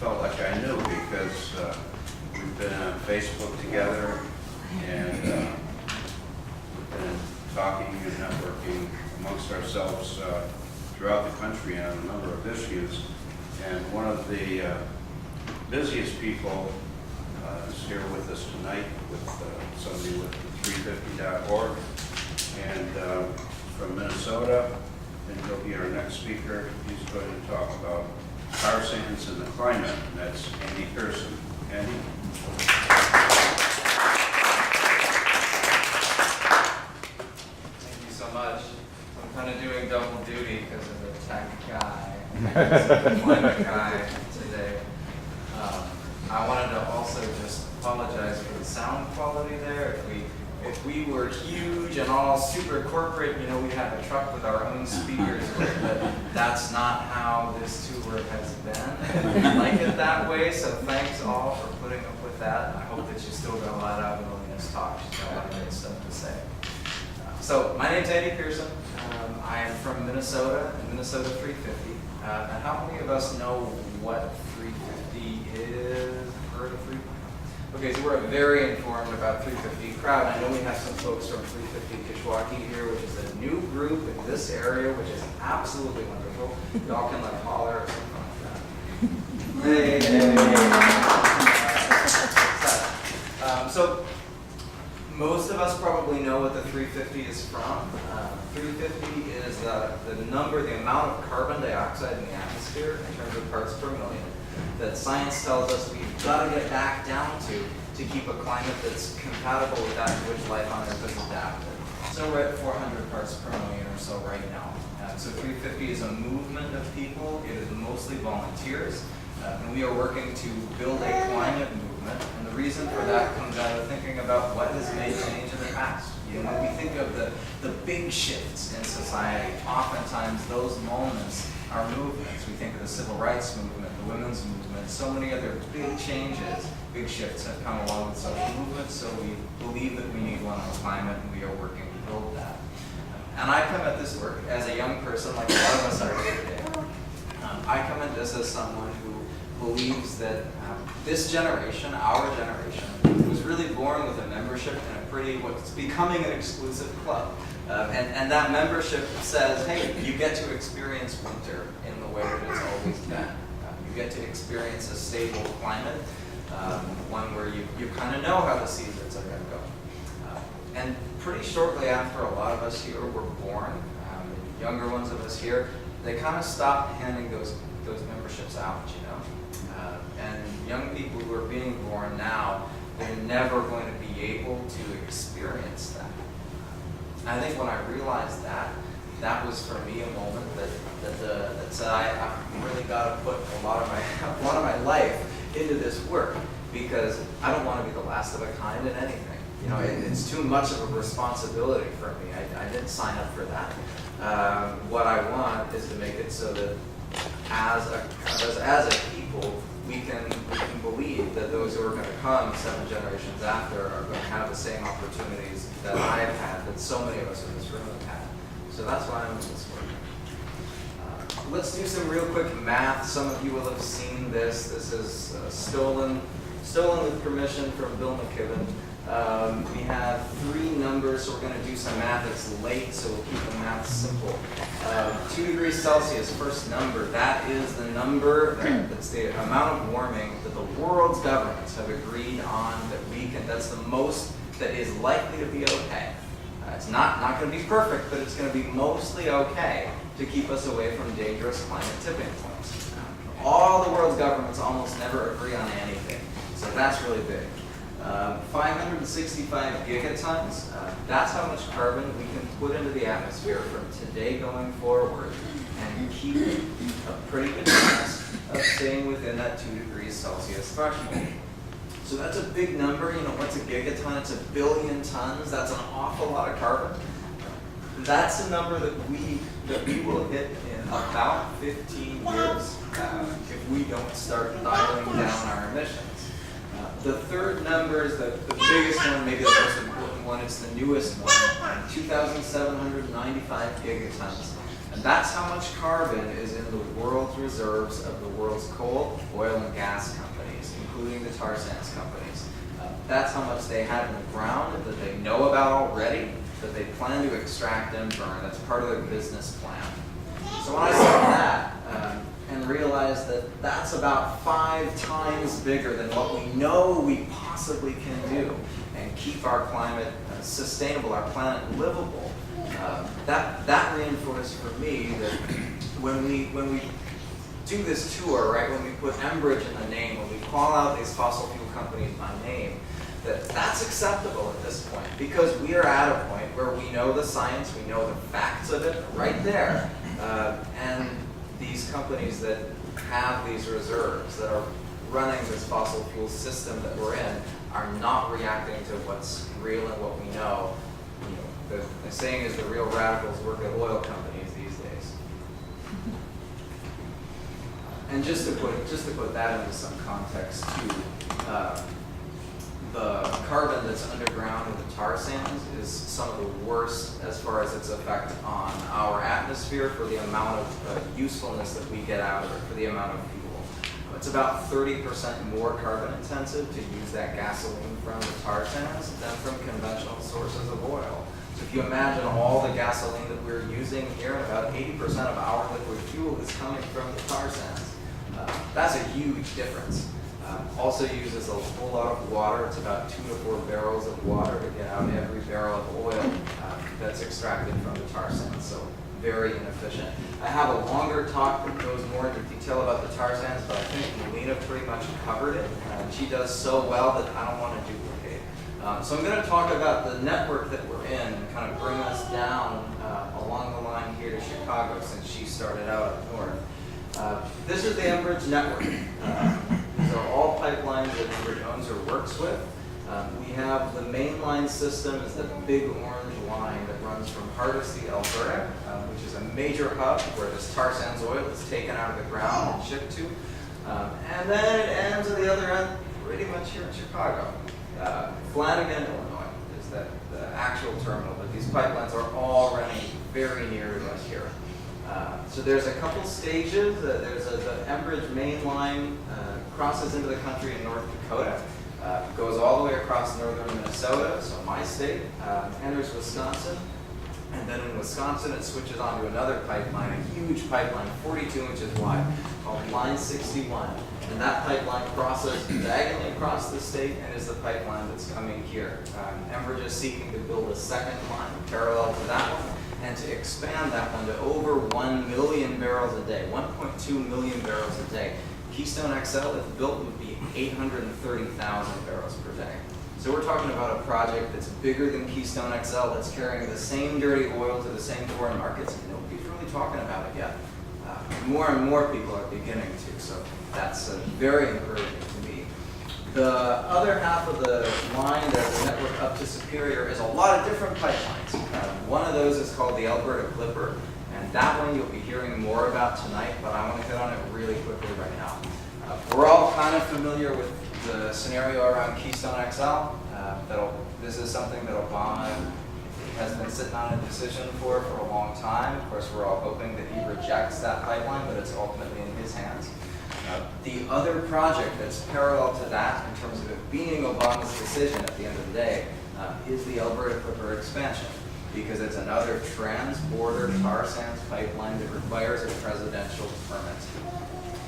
felt like I knew because we've been on Facebook together and we've been talking and networking amongst ourselves throughout the country on a number of issues. And one of the busiest people is here with us tonight with somebody with 350.org and from Minnesota, and he'll be our next speaker. He's going to talk about tar sands and the climate, and that's Andy Pearson. Andy? Thank you so much. I'm kind of doing double duty because of the tech guy and the climate guy today. I wanted to also just apologize for the sound quality there. If we were huge and all super corporate, you know, we'd have a truck with our own speakers, but that's not how this tour has been. I like it that way, so thanks all for putting up with that. I hope that you still got a lot out of Melina's talk. She's got a lot of great stuff to say. So my name's Andy Pearson. I am from Minnesota, and Minnesota 350. And how many of us know what 350 is? Heard of 350? Okay, so we're a very informed about 350 crowd. I know we have some folks from 350 Kishwaukee here, which is a new group in this area, which is absolutely wonderful. Y'all can like holler or something like that. Hey. So most of us probably know what the 350 is from. 350 is the number, the amount of carbon dioxide in the atmosphere in terms of parts per million that science tells us we've got to get back down to keep a climate that's compatible with that to which life on Earth has adapted. So we're at 400 parts per million or so right now. So 350 is a movement of people. It is mostly volunteers. And we are working to build a climate movement. And the reason for that comes out of thinking about what has made change in the past. You know, when we think of the big shifts in society, oftentimes those moments are movements. We think of the civil rights movement, the women's movement, so many other big changes, big shifts have come along with social movements, so we believe that we need one on the climate, and we are working to build that. And I come at this work as a young person, like a lot of us are here today. I come at this as someone who believes that this generation, our generation, was really born with a membership in a pretty, what's becoming an exclusive club. And that membership says, hey, you get to experience winter in the way that it's always been. You get to experience a stable climate, one where you kind of know how the seasons are going to go. And pretty shortly after a lot of us here were born, the younger ones of us here, they kind of stopped handing those memberships out, you know. And young people who are being born now, they're never going to be able to experience that. I think when I realized that was for me a moment that said I've really got to put a lot of my life into this work, because I don't want to be the last of a kind in anything. You know, it's too much of a responsibility for me. I didn't sign up for that. What I want is to make it so that as a people, we can believe that those who are going to come 7 generations after are going to have the same opportunities that I have had, that so many of us in this room have had. So that's why I'm in this work. Let's do some real quick math. Some of you will have seen this. This is stolen with permission from Bill McKibben. We have 3 numbers, so we're going to do some math. It's late, so we'll keep the math simple. 2 degrees Celsius, first number, that is the number, that's the amount of warming that the world's governments have agreed on that's the most that is likely to be okay. It's not going to be perfect, but it's going to be mostly okay to keep us away from dangerous climate tipping points. All the world's governments almost never agree on anything, so that's really big. 565 gigatons, that's how much carbon we can put into the atmosphere from today going forward and keep a pretty good chance of staying within that 2 degrees Celsius threshold. So that's a big number. You know, what's a gigaton? It's 1 billion tons. That's an awful lot of carbon. That's a number that we will hit in about 15 years if we don't start dialing down our emissions. The third number is the biggest one, maybe the most important one. It's the newest one, 2,795 gigatons. And that's how much carbon is in the world's reserves of the world's coal, oil, and gas companies, including the tar sands companies. That's how much they have in the ground that they know about already, that they plan to extract and burn. That's part of their business plan. So when I saw that and realized that that's about 5 times bigger than what we know we possibly can do and keep our climate sustainable, our planet livable, that reinforced for me that when we do this tour, right, when we put Enbridge in the name, when we call out these fossil fuel companies by name, that's acceptable at this point, because we are at a point where we know the science, we know the facts of it right there, and these companies that have these reserves, that are running this fossil fuel system that we're in, are not reacting to what's real and what we know. You know, the saying is the real radicals work at oil companies these days. And just to put that into some context too, the carbon that's underground in the tar sands is some of the worst as far as its effect on our atmosphere for the amount of usefulness that we get out of it, for the amount of fuel. It's about 30% more carbon intensive to use that gasoline from the tar sands than from conventional sources of oil. So if you imagine all the gasoline that we're using here, about 80% of our liquid fuel is coming from the tar sands. That's a huge difference. Also uses a whole lot of water. It's about 2 to 4 barrels of water to get out every barrel of oil that's extracted from the tar sands. So very inefficient. I have a longer talk that goes more into detail about the tar sands, but I think Melina pretty much covered it. She does so well that I don't want to duplicate. So I'm going to talk about the network that we're in and kind of bring us down along the line here to Chicago, since she started out up north. This is the Enbridge network. These are all pipelines that Enbridge owns or works with. We have the mainline system is the big orange line that runs from Hardisty, Alberta, which is a major hub where this tar sands oil is taken out of the ground and shipped to. And then it ends at the other end, pretty much here in Chicago. Flanagan, Illinois is the actual terminal, but these pipelines are all running very near to us here. So there's a couple stages. There's the Enbridge main line crosses into the country in North Dakota, goes all the way across northern Minnesota, so my state, enters Wisconsin, and then in Wisconsin it switches onto another pipeline, a huge pipeline, 42 inches wide, called Line 61. And that pipeline crosses diagonally across the state and is the pipeline that's coming here. Enbridge is seeking to build a second line parallel to that one, and to expand that one to over 1 million barrels a day, 1.2 million barrels a day. Keystone XL, if built, would be 830,000 barrels per day. So we're talking about a project that's bigger than Keystone XL, that's carrying the same dirty oil to the same foreign markets, and nobody's really talking about it yet. More and more people are beginning to, so that's very encouraging to me. The other half of the line, the network up to Superior, is a lot of different pipelines. One of those is called the Alberta Clipper, and that one you'll be hearing more about tonight, but I want to hit on it really quickly right now. We're all kind of familiar with the scenario around Keystone XL. This is something that Obama has been sitting on a decision for a long time. Of course, we're all hoping that he rejects that pipeline, but it's ultimately in his hands. The other project that's parallel to that, in terms of it being Obama's decision at the end of the day, is the Alberta Clipper expansion, because it's another trans-border tar sands pipeline that requires a presidential permit.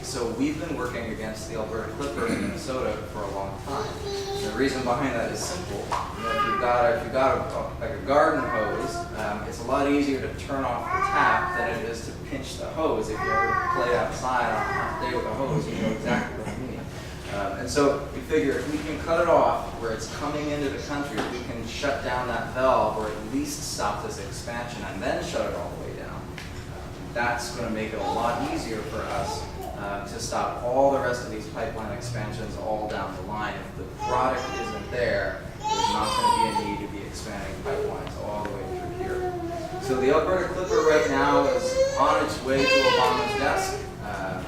So we've been working against the Alberta Clipper in Minnesota for a long time. And the reason behind that is simple. If you've got like a garden hose, it's a lot easier to turn off the tap than it is to pinch the hose. If you ever play outside on a hot day with a hose, you know exactly what I mean. And so we figure if we can cut it off where it's coming into the country, if we can shut down that valve or at least stop this expansion and then shut it all the way down, that's going to make it a lot easier for us to stop all the rest of these pipeline expansions all down the line. If the product isn't there, there's not going to be a need to be expanding pipelines all the way through here. So the Alberta Clipper right now is on its way to Obama's desk.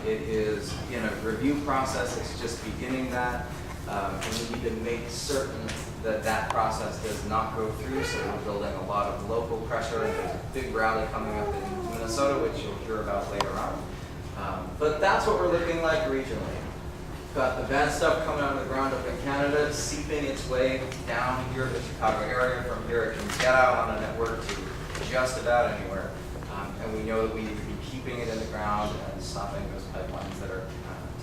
It is in a review process. It's just beginning that. And we need to make certain that that process does not go through. So we're building a lot of local pressure. And there's a big rally coming up in Minnesota, which you'll hear about later on. But that's what we're looking like regionally. Got advanced stuff coming out of the ground up in Canada, seeping its way down here to the Chicago area. From here, it can get out on a network to just about anywhere. And we know that we need to be keeping it in the ground and stopping those pipelines that are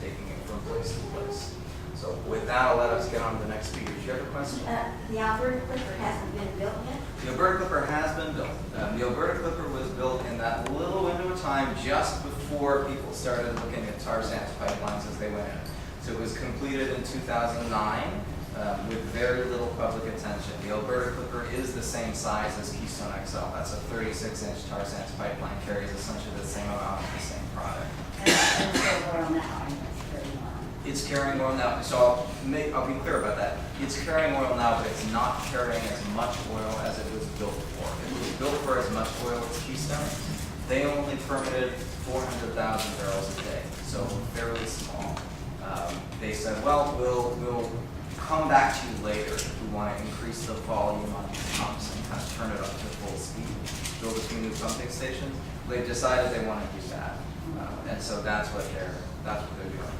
taking it from place to place. So with that, I'll let us get on to the next speaker. Do you have a question? The Alberta Clipper hasn't been built yet? The Alberta Clipper has been built. The Alberta Clipper was built in that little window of time just before people started looking at tar sands pipelines as they went in. So it was completed in 2009 with very little public attention. The Alberta Clipper is the same size as Keystone XL. That's a 36-inch tar sands pipeline, carries essentially the same amount of the same product. And so oil now, and it's very long. It's carrying oil now, so I'll be clear about that. It's carrying oil now, but it's not carrying as much oil as it was built for. It was built for as much oil as Keystone. They only permitted 400,000 barrels a day, so fairly small. They said, well, we'll come back to you later if we want to increase the volume on these pumps and kind of turn it up to full speed, build a few new pumping stations. They decided they want to do that, and so that's what they're doing.